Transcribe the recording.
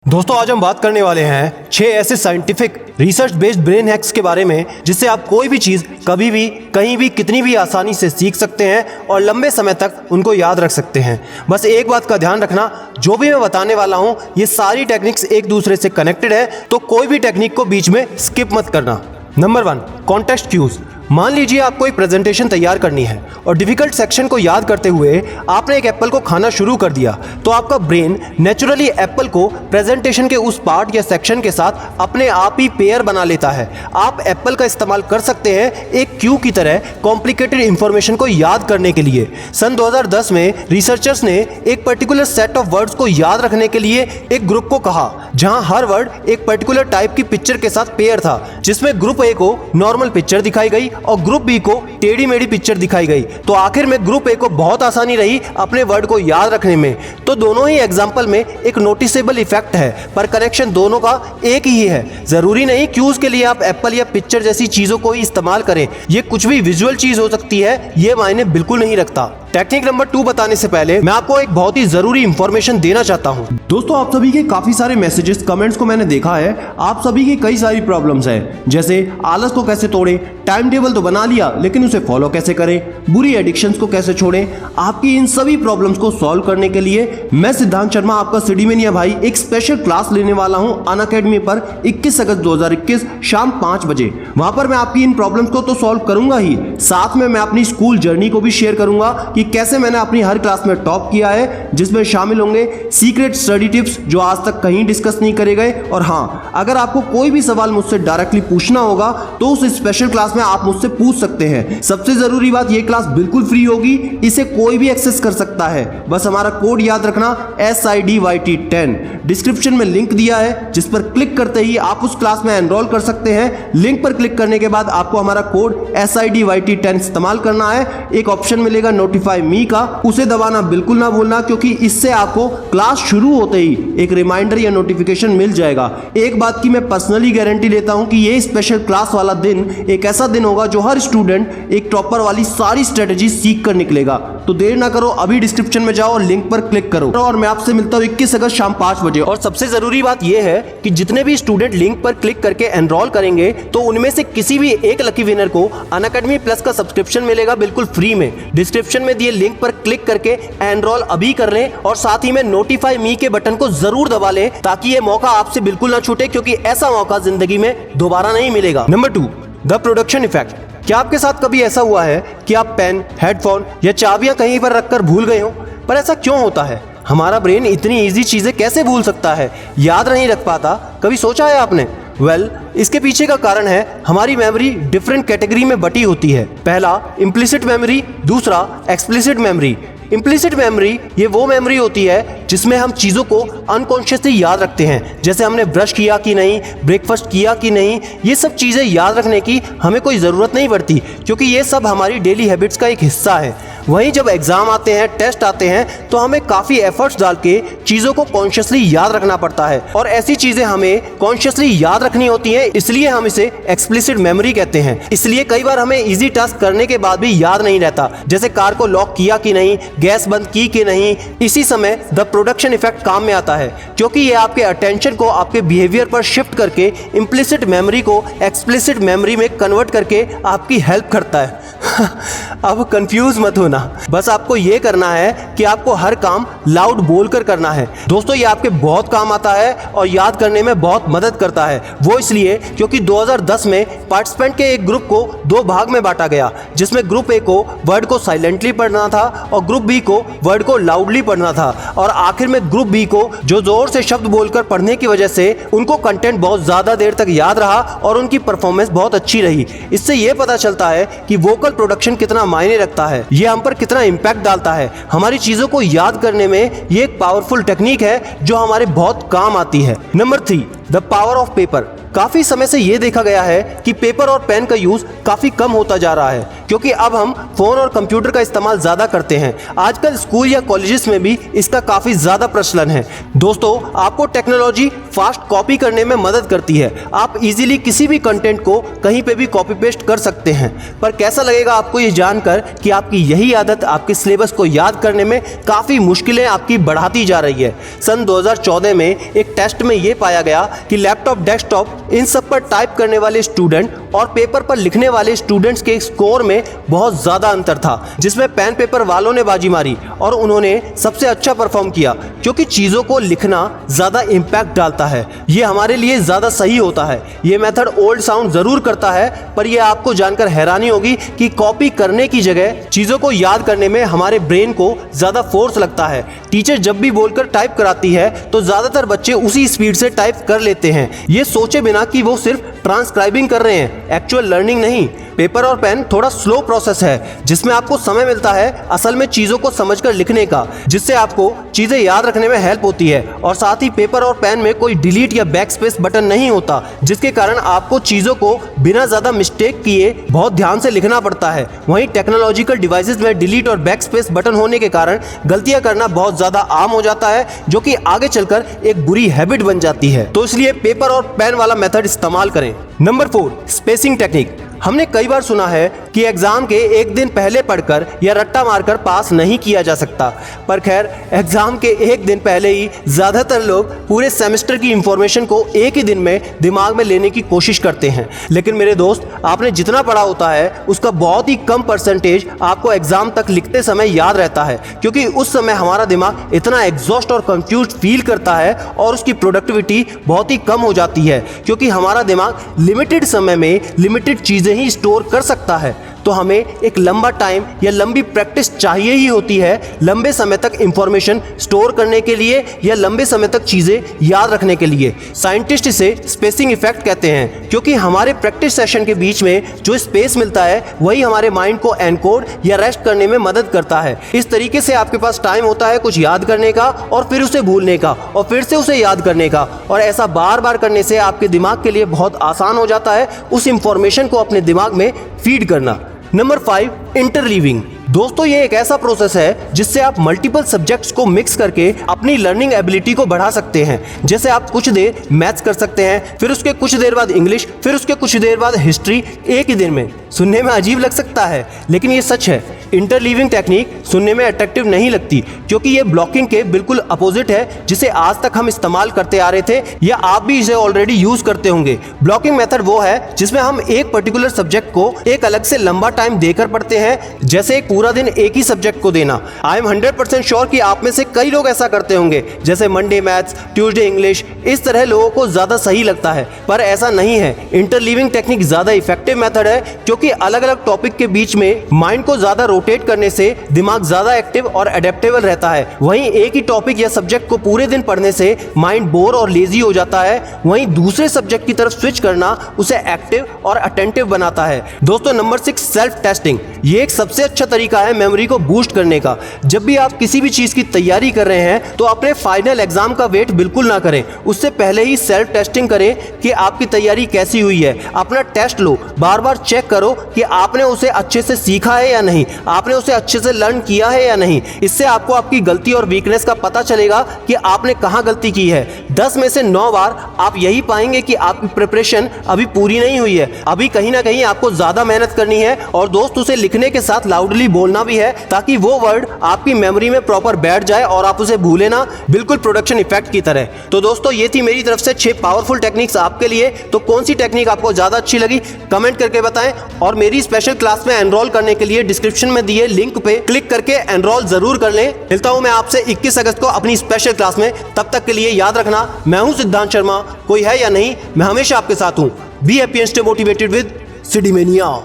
दोस्तों आज हम बात करने वाले हैं 6 ऐसे scientific research based brain hacks के बारे में जिससे आप कोई भी चीज़ कभी भी कहीं भी कितनी भी आसानी से सीख सकते हैं और लंबे समय तक उनको याद रख सकते हैं। बस एक बात का ध्यान रखना, जो भी मैं बताने वाला हूँ ये सारी टेक्निक्स एक दूसरे से कनेक्टेड है, तो कोई भी टेक्निक को बीच में स्किप मत करना। Number 1, context clues. मान लीजिए आपको एक प्रेजेंटेशन तैयार करनी है और डिफिकल्ट सेक्शन को याद करते हुए आपने एक एप्पल को खाना शुरू कर दिया, तो आपका ब्रेन नेचुरली एप्पल को प्रेजेंटेशन के उस पार्ट या सेक्शन के साथ अपने आप ही पेयर बना लेता है। आप एप्पल का इस्तेमाल कर सकते हैं एक क्यू की तरह कॉम्प्लिकेटेड इंफॉर्मेशन को याद करने के लिए। सन 2010 में रिसर्चर्स ने एक पर्टिकुलर सेट ऑफ वर्ड्स को याद रखने के लिए एक ग्रुप को कहा, जहां हर वर्ड एक पर्टिकुलर टाइप की पिक्चर के साथ पेयर था, जिसमें ग्रुप ए को नॉर्मल पिक्चर दिखाई गई और ग्रुप बी को टेढ़ी मेढ़ी पिक्चर दिखाई गई। तो आखिर में ग्रुप ए को बहुत आसानी रही अपने वर्ड को याद रखने में। तो दोनों ही एग्जाम्पल में एक नोटिसेबल इफेक्ट है, पर कनेक्शन दोनों का एक ही है। जरूरी नहीं क्यूज के लिए आप एप्पल या पिक्चर जैसी चीजों को ही इस्तेमाल करें, ये कुछ भी विजुअल चीज हो सकती है, ये मायने बिल्कुल नहीं रखता। टेक्निक नंबर 2 बताने से पहले मैं आपको एक बहुत ही जरूरी इंफॉर्मेशन देना चाहता हूं। दोस्तों आप सभी के काफी सारे मैसेजेस कमेंट्स को मैंने देखा है, आप सभी की कई सारी प्रॉब्लम्स हैं, जैसे आलस को कैसे तोड़ें, टाइम टेबल तो बना लिया लेकिन उसे फॉलो कैसे करें, बुरी एडिक्शंस को कैसे छोड़ें। आपकी इन सभी प्रॉब्लम्स को सॉल्व करने के लिए मैं सिद्धांत शर्मा, आपका सिडीमेनिया भाई, एक स्पेशल क्लास लेने वाला हूं अनअकैडमी पर 21 अगस्त 2021 शाम 5 बजे। वहां पर मैं आपकी इन प्रॉब्लम्स को तो सॉल्व करूंगा ही, साथ में मैं अपनी स्कूल जर्नी को भी शेयर करूंगा कि कैसे मैंने अपनी हर क्लास में टॉप किया है, जिसमें शामिल होंगे सीक्रेट स्टडी टिप्स जो आज तक कहीं डिस्कस नहीं करे गए। और हाँ, अगर आपको कोई भी सवाल मुझसे डायरेक्टली पूछना होगा तो उस स्पेशल क्लास में आप मुझसे पूछ सकते हैं। सबसे जरूरी बात, ये क्लास बिल्कुल फ्री होगी, इसे कोई भी एक्सेस कर सकता है। बस हमारा कोड याद रखना SIDYT10। डिस्क्रिप्शन में लिंक दिया है, जिस पर क्लिक करते ही आप उस क्लास में एनरोल कर सकते हैं। लिंक पर क्लिक करने के बाद आपको हमारा कोड SIDYT10 इस्तेमाल करना है। एक ऑप्शन मिलेगा नोटिफाई मी का, उसे दबाना बिल्कुल ना भूलना, क्योंकि इससे आपको क्लास शुरू होते ही एक रिमाइंडर या नोटिफिकेशन मिल जाएगा। एक बात की मैं पर्सनली गारंटी लेता हूं कि ये स्पेशल क्लास वाला दिन एक ऐसा दिन होगा जो हर स्टूडेंट एक टॉपर वाली सारी स्ट्रेटेजी सीख कर निकलेगा। तो देर ना करो, अभी डिस्क्रिप्शन में जाओ और लिंक पर क्लिक करो और मैं आपसे मिलता हूं 21 अगस्त शाम 5 बजे। और सबसे जरूरी बात यह है कि जितने भी स्टूडेंट लिंक पर क्लिक करके एनरोल करेंगे तो उनमें से किसी भी एक लकी विनर को अनअकैडमी प्लस का सब्सक्रिप्शन मिलेगा बिल्कुल फ्री में। डिस्क्रिप्शन में दिए लिंक पर क्लिक करके एनरोल अभी कर लें और साथ ही में नोटिफाई मी के बटन को जरूर दबा लें, ताकि ये मौका आपसे बिल्कुल ना छूटे, क्योंकि ऐसा मौका जिंदगी में दोबारा नहीं मिलेगा। Number 2, the production effect. क्या आपके साथ कभी ऐसा हुआ है कि आप पेन, हेडफोन या चाबियां कहीं पर रखकर भूल गए हो? पर ऐसा क्यों होता है? हमारा ब्रेन इतनी इजी चीजें कैसे भूल सकता है, याद नहीं रख पाता? कभी सोचा है आपने? इसके पीछे का कारण है हमारी मेमोरी डिफरेंट कैटेगरी में बटी होती है। पहला इम्प्लिसिट मेमोरी, दूसरा एक्सप्लिसिट मेमोरी। इम्प्लिसिट मेमोरी ये वो मेमोरी होती है जिसमें हम चीज़ों को अनकॉन्शियसली याद रखते हैं, जैसे हमने ब्रश किया कि नहीं, ब्रेकफास्ट किया कि नहीं। ये सब चीज़ें याद रखने की हमें कोई ज़रूरत नहीं पड़ती, क्योंकि ये सब हमारी डेली हैबिट्स का एक हिस्सा है। वहीं जब एग्ज़ाम आते हैं, टेस्ट आते हैं, तो हमें काफ़ी एफर्ट्स डाल के चीज़ों को कॉन्शियसली याद रखना पड़ता है, और ऐसी चीज़ें हमें कॉन्शियसली याद रखनी होती हैं, इसलिए हम इसे एक्सप्लिसिट मेमोरी कहते हैं। इसलिए कई बार हमें ईजी टास्क करने के बाद भी याद नहीं रहता, जैसे कार को लॉक किया कि नहीं, गैस बंद की कि नहीं। इसी समय द प्रोडक्शन इफेक्ट काम में आता है, क्योंकि ये आपके अटेंशन को आपके बिहेवियर पर शिफ्ट करके इम्प्लिसिट मेमोरी को एक्सप्लिसिट मेमोरी में कन्वर्ट करके आपकी हेल्प करता है। अब कंफ्यूज मत होना, बस आपको ये करना है कि आपको हर काम लाउड बोलकर करना है। दोस्तों ये आपके बहुत काम आता है और याद करने में बहुत मदद करता है। वो इसलिए क्योंकि 2010 में पार्टिसिपेंट के एक ग्रुप को 2 भाग में बांटा गया, जिसमें ग्रुप ए को वर्ड को साइलेंटली पढ़ना था और ग्रुप बी को वर्ड को लाउडली पढ़ना था। और आखिर में ग्रुप बी को जो जोर से शब्द बोलकर पढ़ने की वजह से उनको कंटेंट बहुत ज्यादा देर तक याद रहा और उनकी परफॉर्मेंस बहुत अच्छी रही। इससे यह पता चलता है कि वोकल प्रोडक्शन कितना मायने रखता है, ये हम पर कितना इंपैक्ट डालता है। हमारी चीजों को याद करने में ये एक पावरफुल टेक्निक है जो हमारे बहुत काम आती है। Number 3, the power of paper. काफी समय से ये देखा गया है कि पेपर और पेन का यूज काफी कम होता जा रहा है। क्योंकि अब हम फोन और कंप्यूटर का इस्तेमाल ज्यादा करते हैं। आजकल स्कूल या कॉलेजेस में भी इसका काफी ज्यादा प्रचलन है। दोस्तों, आपको टेक्नोलॉजी फास्ट कॉपी करने में मदद करती है। आप इजीली किसी भी कंटेंट को कहीं पे भी कॉपी पेस्ट कर सकते हैं। पर कैसा लगेगा आपको ये जानकर कि आपकी यही आदत आपके सिलेबस को याद करने में काफी मुश्किलें आपकी बढ़ाती जा रही है। सन 2014 में एक टेस्ट में ये पाया गया कि लैपटॉप, डेस्कटॉप इन सब पर टाइप करने वाले स्टूडेंट और पेपर पर लिखने वाले स्टूडेंट्स के स्कोर में बहुत ज्यादा अंतर था, जिसमें पेन पेपर वालों ने बाजी मारी और उन्होंने सबसे अच्छा परफॉर्म किया, क्योंकि चीजों को लिखना ज्यादा इंपैक्ट डालता है। ये हमारे लिए ज्यादा सही होता है। ये मेथड ओल्ड साउंड जरूर करता है, पर यह आपको जानकर हैरानी होगी कि कॉपी करने की जगह चीजों को याद करने में हमारे ब्रेन को ज्यादा फोर्स लगता है। टीचर जब भी बोलकर टाइप कराती है तो ज्यादातर बच्चे उसी स्पीड से टाइप कर लेते हैं, ये सोचे बिना कि वो सिर्फ ट्रांसक्राइबिंग कर रहे हैं, एक्चुअल लर्निंग नहीं। पेपर और पेन थोड़ा स्लो प्रोसेस है, जिसमें आपको समय मिलता है असल में चीजों को समझकर लिखने का, जिससे आपको चीजें याद रखने में हेल्प होती है। और साथ ही पेपर और पेन में कोई डिलीट या बैक स्पेस बटन नहीं होता, जिसके कारण आपको चीजों को बिना ज्यादा मिस्टेक किए बहुत ध्यान से लिखना पड़ता है। वहीं टेक्नोलॉजिकल डिवाइसेस में डिलीट और बैक स्पेस बटन होने के कारण गलतियां करना बहुत ज्यादा आम हो जाता है, जो कि आगे चलकर एक बुरी हैबिट बन जाती है। तो इसलिए पेपर और पेन वाला मेथड इस्तेमाल करें। Number 4, spacing technique. हमने कई बार सुना है कि एग्जाम के एक दिन पहले पढ़कर या रट्टा मारकर पास नहीं किया जा सकता, पर खैर एग्जाम के एक दिन पहले ही ज्यादातर लोग पूरे सेमेस्टर की इंफॉर्मेशन को एक ही दिन में दिमाग में लेने की कोशिश करते हैं। लेकिन मेरे दोस्त, आपने जितना पढ़ा होता है उसका बहुत ही कम परसेंटेज आपको एग्जाम तक लिखते समय याद रहता है, क्योंकि उस समय हमारा दिमाग इतना एग्जॉस्ट और कंफ्यूज फील करता है और उसकी प्रोडक्टिविटी बहुत ही कम हो जाती है, क्योंकि हमारा दिमाग लिमिटेड समय में लिमिटेड चीजें ही स्टोर कर सकता है। तो हमें एक लंबा टाइम या लंबी प्रैक्टिस चाहिए ही होती है लंबे समय तक इंफॉर्मेशन स्टोर करने के लिए या लंबे समय तक चीजें याद रखने के लिए। साइंटिस्ट इसे स्पेसिंग इफेक्ट कहते हैं, क्योंकि हमारे प्रैक्टिस सेशन के बीच में जो स्पेस मिलता है वही हमारे माइंड को एनकोड या रेस्ट करने में मदद करता है। इस तरीके से आपके पास टाइम होता है कुछ याद करने का और फिर उसे भूलने का और फिर से उसे याद करने का, और ऐसा बार बार करने से आपके दिमाग के लिए बहुत आसान हो जाता है उस इंफॉर्मेशन को अपने दिमाग में फीड करना। Number 5, interleaving. दोस्तों, ये एक ऐसा प्रोसेस है जिससे आप मल्टीपल सब्जेक्ट्स को मिक्स करके अपनी लर्निंग एबिलिटी को बढ़ा सकते हैं। जैसे आप कुछ देर मैथ्स कर सकते हैं, फिर उसके कुछ देर बाद इंग्लिश, फिर उसके कुछ देर बाद हिस्ट्री एक ही दिन में। सुनने में अजीब लग सकता है, लेकिन ये सच है। इंटरलीविंग टेक्निक सुनने में अट्रैक्टिव नहीं लगती, क्योंकि ये ब्लॉकिंग के बिल्कुल अपोजिट है, जिसे आज तक हम इस्तेमाल करते आ रहे थे या आप भी इसे ऑलरेडी यूज करते होंगे। ब्लॉकिंग मेथड वो है जिसमें हम एक पर्टिकुलर सब्जेक्ट को एक अलग से लंबा टाइम देकर पढ़ते हैं, जैसे एक पूरा दिन एक ही सब्जेक्ट को देना। आई एम 100% श्योर कि आप में से कई लोग ऐसा करते होंगे, जैसे मंडे मैथ्स, ट्यूसडे इंग्लिश। इस तरह लोगों को ज्यादा सही लगता है, पर ऐसा नहीं है। इंटरलीविंग टेक्निक ज्यादा इफेक्टिव मेथड है, क्योंकि अलग अलग टॉपिक के बीच में माइंड को ज्यादा रोटेट करने से दिमाग ज्यादा एक्टिव और अडेप्टेबल रहता है। वहीं एक ही टॉपिक या सब्जेक्ट को पूरे दिन पढ़ने से माइंड बोर और लेजी हो जाता है। वहीं दूसरे सब्जेक्ट की तरफ स्विच करना उसे एक्टिव और अटेंटिव बनाता है। दोस्तों, नंबर 6, सेल्फ टेस्टिंग। ये एक सबसे अच्छा तरीका है मेमोरी को बूस्ट करने का। जब भी आप किसी भी चीज की तैयारी कर रहे हैं तो अपने फाइनल एग्जाम का वेट बिल्कुल ना करें, उससे पहले ही सेल्फ टेस्टिंग करें कि आपकी तैयारी कैसी हुई है। अपना टेस्ट लो, बार बार चेक करो कि आपने उसे अच्छे से सीखा है या नहीं, आपने उसे अच्छे से लर्न किया है या नहीं। इससे आपको आपकी गलती और वीकनेस का पता चलेगा कि आपने कहां गलती की है। 10 में से 9 बार आप यही पाएंगे कि आपकी प्रिपरेशन अभी पूरी नहीं हुई है, अभी कहीं ना कहीं आपको ज्यादा मेहनत करनी है। और दोस्त, उसे लिखने के साथ लाउडली बोलना भी है, ताकि वो वर्ड आपकी मेमोरी में प्रॉपर बैठ जाए और आप उसे भूले ना, बिल्कुल प्रोडक्शन इफेक्ट की तरह। तो दोस्तों, ये थी मेरी तरफ से 6 पावरफुल टेक्निक्स आपके लिए। तो कौन सी टेक्निक आपको ज्यादा अच्छी लगी कमेंट करके बताएं, और मेरी स्पेशल क्लास में एनरोल करने के लिए डिस्क्रिप्शन में दिए लिंक पे क्लिक करके एनरोल जरूर कर लें। मिलता हूं मैं आपसे 21 अगस्त को अपनी स्पेशल क्लास में। तब तक के लिए याद रखना, मैं हूं सिद्धांत शर्मा। कोई है या नहीं, मैं हमेशा आपके साथ हूं। Be happy and stay motivated with सिडीमेनिया।